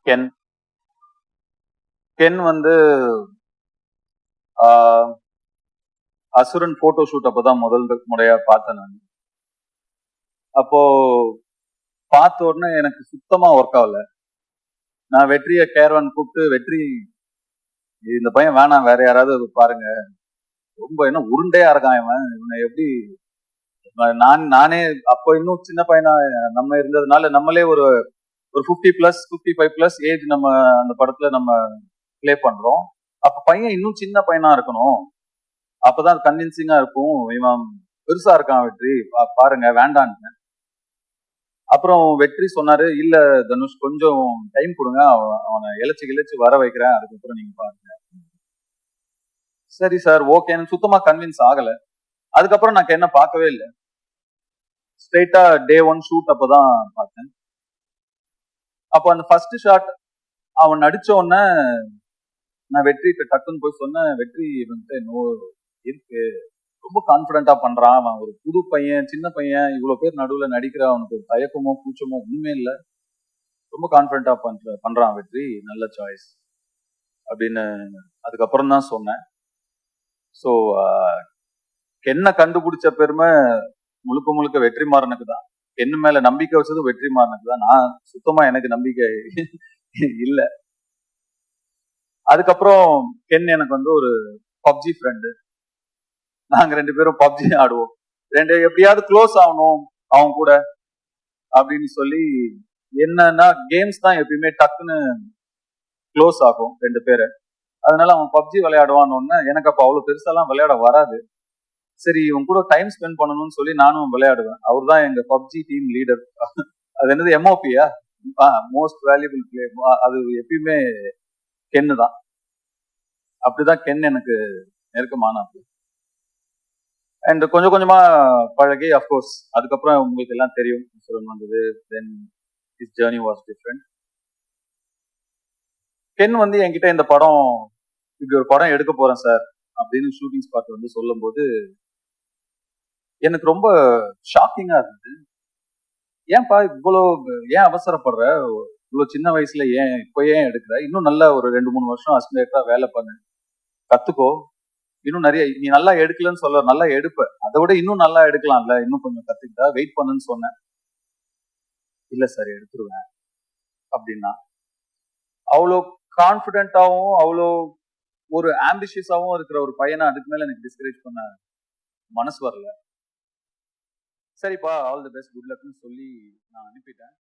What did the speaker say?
Ken Ken வந்து ஆஹ், அசுரன் photo shoot அப்பதான் முதல் முறையா பார்த்தேன் நான். அப்போ பார்த்த உடனே எனக்கு சுத்தமா ஒர்க் ஆகல. நான் வெற்றியை கேரவன் கூப்பிட்டு, வெற்றி இந்த பையன் வேணாம், வேற யாராவது பாருங்க, ரொம்ப என்ன உருண்டையா இருக்கான் இவன், இவனை எப்படி நானே அப்போ இன்னும் சின்ன பையனா நம்ம இருந்ததுனால நம்மளே ஒரு ஒரு 50+55+ ஏஜ் நம்ம அந்த படத்துல நம்ம ப்ளே பண்றோம். அப்ப பையன் இன்னும் சின்ன பையனா இருக்கணும், அப்பதான் கன்வின்சிங்கா இருக்கும். இவன் பெருசா இருக்கான் வெற்றி, பாருங்க வேண்டான்னு. அப்புறம் வெற்றி சொன்னாரு, இல்ல தனுஷ் கொஞ்சம் டைம் கொடுங்க, அவனை இழைச்சு வர வைக்கிறேன், அதுக்கப்புறம் நீங்க பாருங்க. சரி சார், ஓகேன்னு சுத்தமா கன்வின்ஸ் ஆகல. அதுக்கப்புறம் நான் என்ன பார்க்கவே இல்லை. ஸ்ட்ரெயிட்டா டே 1 ஷூட் அப்பதான் பார்த்தேன். அப்போ அந்த ஃபர்ஸ்ட் ஷாட் அவன் நடிச்ச உடனே நான் வெற்றிக்கு டக்குன்னு போய் சொன்னேன், வெற்றி வந்துட்டு இன்னும் இருக்கு, ரொம்ப கான்பிடண்டா பண்றான், அவன் ஒரு புது பையன், சின்ன பையன், இவ்வளவு பேர் நடுவுல நடிக்கிற, அவனுக்கு ஒரு தயக்கமோ கூச்சமோ ஒண்ணுமே இல்லை, ரொம்ப கான்பிடண்டா பண்றான் வெற்றி, நல்ல சாய்ஸ் அப்படின்னு அதுக்கப்புறம் தான் சொன்னேன். ஸோ என்ன கண்டுபிடிச்ச பெருமை முழுக்க முழுக்க வெற்றிமாறனுக்கு தான். என்ன மேல நம்பிக்கை வச்சது வெற்றிமாறனுக்கு தான். நான் சுத்தமா எனக்கு நம்பிக்கை இல்ல. அதுக்கப்புறம் கென் எனக்கு வந்து ஒரு பப்ஜி ஃப்ரெண்டு, நாங்க 2 பேரும் பப்ஜி ஆடுவோம். எப்படியாவது க்ளோஸ் ஆகணும் அவன் கூட அப்படின்னு சொல்லி, என்னன்னா கேம்ஸ் தான் எப்பயுமே டக்குன்னு க்ளோஸ் ஆகும் 2 பேரை. அதனால அவன் பப்ஜி விளையாடுவான்னு, எனக்கு அப்ப அவ்வளவு பெருசாலாம் விளையாட வராது. சரி இவன் கூட டைம் ஸ்பெண்ட் பண்ணணும்னு சொல்லி நானும் விளையாடுவேன். அவர் தான் எங்க பப்ஜி டீம் லீடர். அது என்னது எம்ஓபியா, மோஸ்ட் வேல்யூபிள் பிளேயர், அது எப்பயுமே கென்னு தான். அப்படிதான் கென் எனக்கு நெருக்கமான. அண்ட் கொஞ்சம் கொஞ்சமா பழகி, அஃப்கோர்ஸ் அதுக்கப்புறம் உங்களுக்கு எல்லாம் தெரியும் வந்தது. Then his journey was different. Ken வந்து என்கிட்ட இந்த படம், இப்படி ஒரு படம் எடுக்க போறேன் சார் அப்படின்னு ஷூட்டிங் ஸ்பாட் வந்து சொல்லும் போது எனக்கு ரொம்ப ஷாக்கிங்கா இருந்தது. ஏன்பா ஏன் அவசரப்படுற, இவ்வளவு சின்ன வயசுல இப்போ ஏன் எடுக்கிற, இன்னும் நல்ல ஒரு 2-3 வருஷம் அசிஸ்டண்டா வேலை பண்ணு, கத்துக்கோ, இன்னும் நிறைய, நீ நல்லா எடுக்கலன்னு சொல்ல, நல்லா எடுப்ப, அதை விட இன்னும் நல்லா எடுக்கலாம்ல, இன்னும் கொஞ்சம் கத்துக்கிட்டா, வெயிட் பண்ணுன்னு சொன்னேன். இல்ல சார் எடுத்துருவேன் அப்படின்னா, அவ்வளோ கான்பிடென்டாவும் அவ்வளோ ஒரு ஆம்பிஷியஸாவும் இருக்கிற ஒரு பையனை அதுக்கு மேல எனக்கு டிஸ்கரேஜ் பண்ண மனசு வரல. சரிப்பா, ஆல் தி பெஸ்ட், குட் லக்னு சொல்லி நான் அனுப்பிட்டேன்.